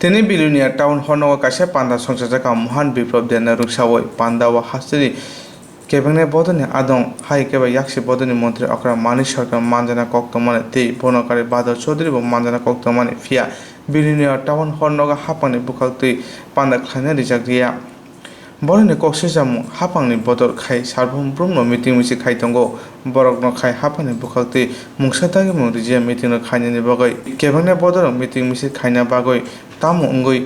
তিনি বিলুনিয়া টাউন হরনগর কাছে পান্দা সংসার জায়গা মহান বিপ্লব দেন রুকসাওই পান্দা ও হাস্তিনি কেবেंगने बदनी आदं हाई केबा याक्षी बदनी मंत्री अकरा मानिक सरकार मानजाना कक्तमाने दै बनकारि बादल चौधरी व मानजाना कक्तमाने फिया बिलुनिया टाउन हरनगा हापांनि बुखालतै पांदा खायना रिजाक दिया बरनि कक्से जामु हापांनि बदल खाय सारभुम ब्रह्म मिटिं मिसि खायतंगो बरकनो खाय हापांनि बुखालतै मुंसातागि मुं रिजिया मिटिं खायनानि बागै केबेंगने बदल मिटिं मिसि खायना बागै तामु अंगै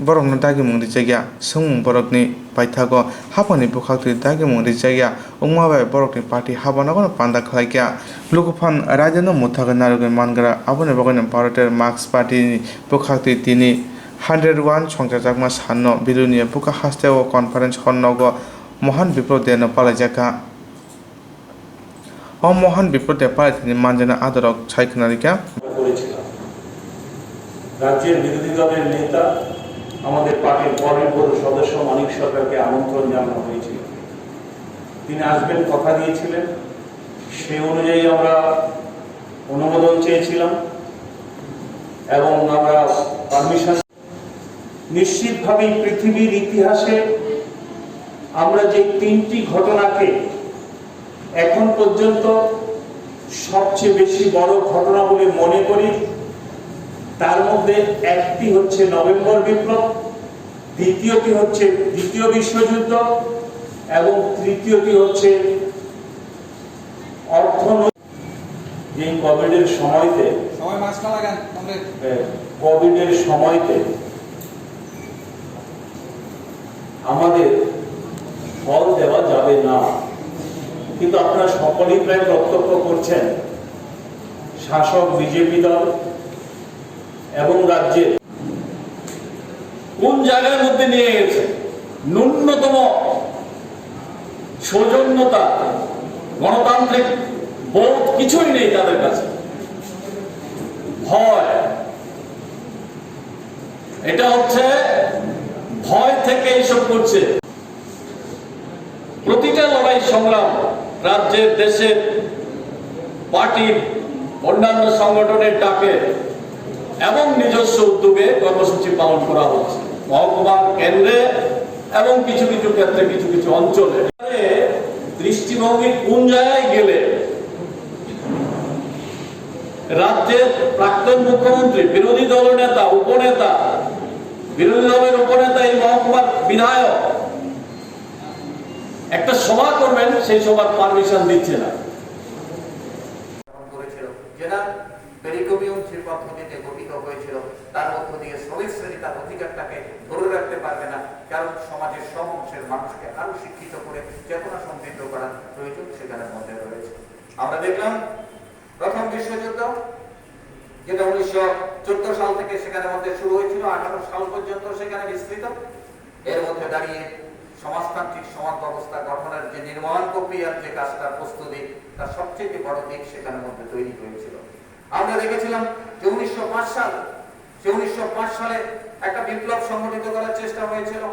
बरकनो दागि मुं रिजाया सोंमुं बरकनि बायथागो हापानि बुखालतै दागि मुं रिजाया उमाबाय बरकनि पार्टी हाबानागो पांदा खालायग्या लुकुफान रायजोनो मुथागो नारुगै मानग्रा आबुनि बागैनो भारतेर मार्क्स पार्टीनि बुखालतै तिनि 101 संजाजाकमा साननो बिलुनिया बुका हास्तेव कनफारेन्स हरनगो महान विप्लव देनो पालायजाका महान विप्लव दे पालायथिनि मानजाना आदरक सायखनारिका রাজ্যের বিরোধী দলের নেতা আমাদের পার্টির পরিবর্তন সদস্য মানিক সরকারকে আমন্ত্রণ জানানো হয়েছিল। তিনি আসবেন কথা দিয়েছিলেন, সেই অনুযায়ী আমরা অনুমোদন চেয়েছিলাম এবং আমরা পারমিশন। নিশ্চিতভাবে পৃথিবীর ইতিহাসে আমরা যে তিনটি ঘটনাকে এখন পর্যন্ত সবচেয়ে বেশি বড় ঘটনা বলে মনে করি, তার মধ্যে একটি হচ্ছে নভেম্বর বিপ্লব, দ্বিতীয়টি হচ্ছে দ্বিতীয় বিশ্বযুদ্ধ এবং তৃতীয়টি হচ্ছে অর্থনৈতিক। এই কোভিডের সময়তে আমাদের ফল দেওয়া যাবে না, কিন্তু আপনারা সকলেই প্রায় প্রত্যক্ষ করছেন শাসক বিজেপি দল এবং রাজ্যে কোন জায়গার মধ্যে নিয়ে গেছে। ন্যূনতম সৌজন্যতা, গণতান্ত্রিক বোধ কিছুই নেই তাদের কাছে। ভয়, এটা হচ্ছে ভয় থেকে এইসব করছে। প্রতিটা লড়াই সংগ্রাম রাজ্যের, দেশের, পার্টির, অন্যান্য সংগঠনের ডাকে এবং নিজস্ব উদ্যোগে কর্মসূচি পালন করা হচ্ছে মহকুমা কেন্দ্রে এবং কিছু কিছু ক্ষেত্রে কিছু কিছু অঞ্চলে। দৃষ্টিভঙ্গি কোন জায়গায় গেলে রাজ্যের প্রাক্তন মুখ্যমন্ত্রী, বিরোধী দলনেতা, উপনেতা, বিরোধী দলের উপনেতা, এই মহকুমার বিধায়ক একটা সভা করবেন, সেই সভার পারমিশন দিচ্ছে না। পদ্ধতিতে গঠিত হয়েছিল, তার মধ্য দিয়ে শ্রমিক শ্রেণী তার অধিকারটাকে ধরে রাখতে পারবে না, কারণ সমাজের সব অংশের মানুষকে আরো শিক্ষিত করে চেতনা সমৃদ্ধ করার প্রয়োজন সেখানের মধ্যে রয়েছে। আমরা দেখলাম প্রথম বিশ্বযুদ্ধ, যেটা 1914 সাল থেকে সেখানের মধ্যে শুরু হয়েছিল, 18 সাল পর্যন্ত সেখানে বিস্তৃত। এর মধ্যে দাঁড়িয়ে সমাজতান্ত্রিক সমাজ ব্যবস্থা গঠনের যে নির্মাণ প্রক্রিয়ার যে কাজটা প্রস্তুতি, তার সবচেয়ে বড় দিক সেখানের মধ্যে তৈরি হয়েছিল। আমরা দেখেছিলাম যে 1905 সালে একটা বিপ্লব সংগঠিত করার চেষ্টা হয়েছিল,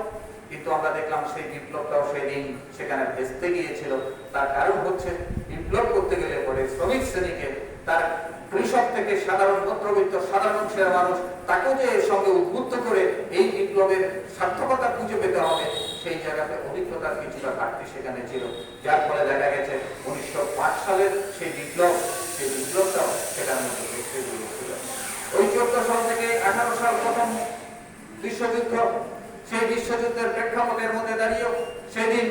কিন্তু আমরা দেখলাম সেই বিপ্লবটাও সেই দিন সেখানে ভেস্তে গিয়েছিল। তার কারণ হচ্ছে বিপ্লব করতে গেলে পরে শ্রমিক শ্রেণীকে, তার কৃষক থেকে সাধারণ মধ্যবিত্ত সাধারণ অংশের মানুষ, তাকেও যে এর সঙ্গে উদ্বুদ্ধ করে এই বিপ্লবের সার্থকতা খুঁজে পেতে হবে, সেই জায়গাতে অভিজ্ঞতার কিছুটা ঘাটতি সেখানে ছিল। যার ফলে দেখা গেছে 1905 সালের সেই বিপ্লবটাও সেটার মধ্যে ভেস্তে গিয়েছিল। ওই 14 সাল থেকে 18 সাল প্রথম বিশ্বযুদ্ধ, সেই বিশ্বযুদ্ধের প্রেক্ষাপটের মধ্যে দাঁড়িয়েও সেদিন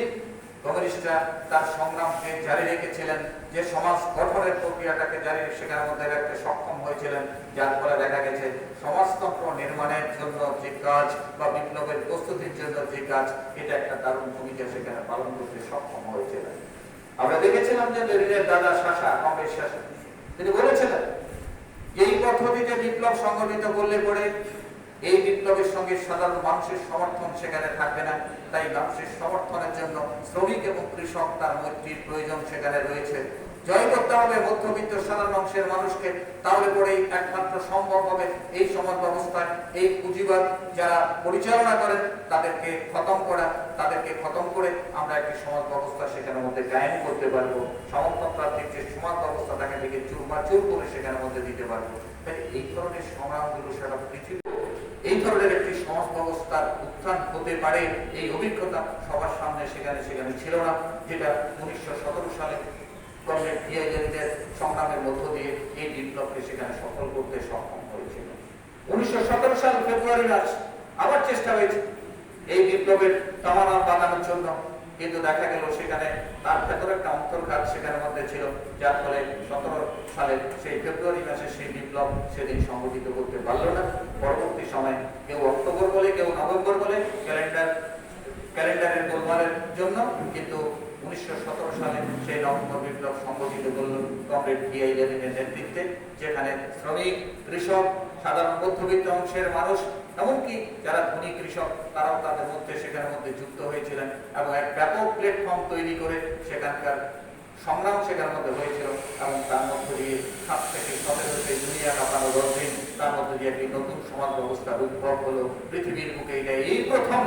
কমিউনিস্টরা তার সংগ্রামকে জারি রেখেছিলেন, যে সমাজ গঠনের প্রক্রিয়াটাকে জারি সেখানের মধ্যে রাখতে সক্ষম হয়েছিলেন। যার ফলে দেখা গেছে সমাজতন্ত্র নির্মাণের জন্য যে কাজ বা বিপ্লবের প্রস্তুতির জন্য যে কাজ, এটা একটা দারুণ ভূমিকা সেখানে পালন করতে সক্ষম হয়েছিলেন। আমরা দেখেছিলাম যে লেনিনের দাদা শাসা, কংগ্রেস শাসক, তিনি বলেছিলেন এই পদ্ধতিতে বিপ্লব সংগঠিত করলে পরে এই বিপ্লবের সঙ্গে সাধারণ মানুষের সমর্থন সেখানে থাকবে না, তাই মানুষের সমর্থনের জন্য শ্রমিক এবং কৃষক তার মৈত্রীর প্রয়োজন সেখানে রয়েছে। জয় করতে হবে মধ্যবিত্ত সাধারণ অংশের মানুষকে, তাহলে পরেই একমাত্র সম্ভব হবে এই সমাজ ব্যবস্থায় এই পুঁজিবাদ যারা পরিচালনা করেন তাদেরকে খতম করা, তাদেরকে খতম করে আমরা একটি সমাজ ব্যবস্থা সেখানের মধ্যে কায়েম করতে পারবো। সমর্থনপ্রাপ্তির যে সমাজ ব্যবস্থা তাকে থেকে চুরমাচুর করে সেখানের মধ্যে দিতে পারবো। তাই এই ধরনের সংগ্রামগুলো সারা পৃথিবী এই ধরনের একটি সমাজ ব্যবস্থার উত্থান হতে পারে এই অভিজ্ঞতা সবার সামনে সেখানে ছিল না, যেটা 1917 সালে কমরেড জিয়াউর রহমানের সংগ্রামের মধ্য দিয়ে এই বিপ্লবকে সেখানে সফল করতে সক্ষম হয়েছিল। 1917 সাল ফেব্রুয়ারি মাস আবার চেষ্টা হয়েছে এই বিপ্লবের দামানা বাঁধানোর জন্য, কিন্তু দেখা গেল সেখানে তার ভেতরে একটা অন্তর্ঘাত সেখানের মধ্যে ছিল, যার ফলে 17 সালে সেই ফেব্রুয়ারি মাসে সেই বিপ্লব সেদিন সংগঠিত করতে পারল না। পরবর্তী সময়ে কেউ অক্টোবর বলে, কেউ নভেম্বর বলে, ক্যালেন্ডারের গোলমালের জন্য, কিন্তু 1917 সালে সেই নভেম্বর বিপ্লব সংগঠিত করল কমরেড জিয়াউর রহমানের নেতৃত্বে, যেখানে শ্রমিক, কৃষক, সাধারণ মধ্যবিত্ত অংশের মানুষ, এমনকি যারা ধনী কৃষক তারাও তাদের মধ্যে সেখানের মধ্যে যুক্ত হয়েছিলেন এবং এক ব্যাপক প্ল্যাটফর্ম তৈরি করে সেখানকার সংগ্রাম সেখানের মধ্যে হয়েছিল। এবং তার মধ্যে দিয়ে 7 থেকে 17 সেই দুনিয়া কাঁপানো 10 দিন, তার মধ্যে দিয়ে একটি নতুন সমাজ ব্যবস্থার উদ্ভব হলো পৃথিবীর বুকে। এটা এই প্রথম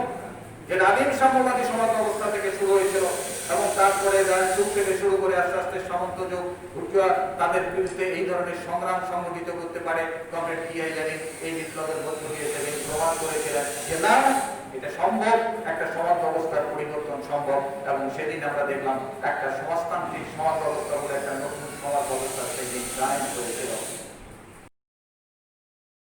যেটা আদিম সাম্যবাদী সমাজ ব্যবস্থা থেকে শুরু হয়েছিল, এবং তারপরে যুগ থেকে শুরু করে আস্তে আস্তে সামন্ত যুগ উজ্জ্বল তাদের বিরুদ্ধে এই ধরনের সংগ্রাম সংগঠিত করতে পারে কমরেড জিয়াউর রহমান এই বিপ্লবের মধ্য দিয়ে সেদিন প্রমাণ করেছিলেন যে না, এটা সম্ভব, একটা সমাজ ব্যবস্থার পরিবর্তন সম্ভব। এবং সেদিন আমরা দেখলাম একটা সমাজতান্ত্রিক সমাজ ব্যবস্থা বলে একটা নতুন সমাজ ব্যবস্থা সেদিন গায়ন করেছিল।